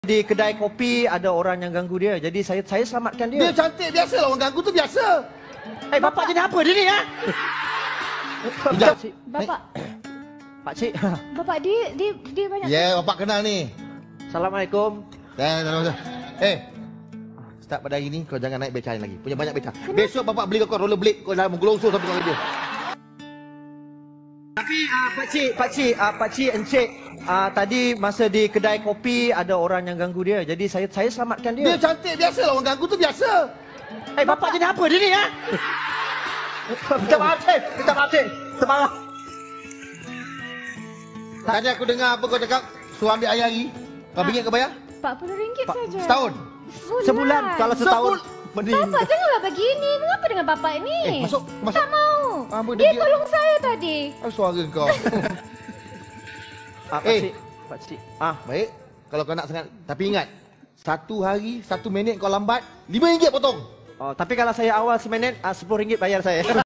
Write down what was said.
Di kedai kopi ada orang yang ganggu dia. Jadi saya selamatkan dia. Dia cantik, biasalah orang ganggu tu biasa. Bapak jadi apa dia ni ya? Bapak, Pak Cik. bapak dia banyak. Ya, bapak kenal ni. Assalamualaikum. Start pada hari ni kau jangan naik beca lagi. Punya banyak beca. Besok bapak beli kau rollerblade, kau dalam gelosor sampai kau dia. Tapi Pak Cik, Encik, tadi masa di kedai kopi ada orang yang ganggu dia. Jadi saya selamatkan dia. Dia cantik, biasalah orang ganggu tu biasa. Bapak jadi apa dia ni ya? Minta maaf Cik. Semalam. Tadi aku dengar apa kau cakap, suruh ambil hari-hari. Kau bingit kau bayar? RM40 saja. Setahun? Sebulan. Kalau setahun mending. Bapak janganlah begini. Mengapa dengan bapak ni? Masuk. Tak mau. Apa Dia tolong saya tadi. Suara kau. Pak Cik. Baik. Kalau kau nak sangat, tapi ingat, 1 hari, 1 minit kau lambat, RM5 potong. Tapi kalau saya awal seminit, RM10 bayar saya.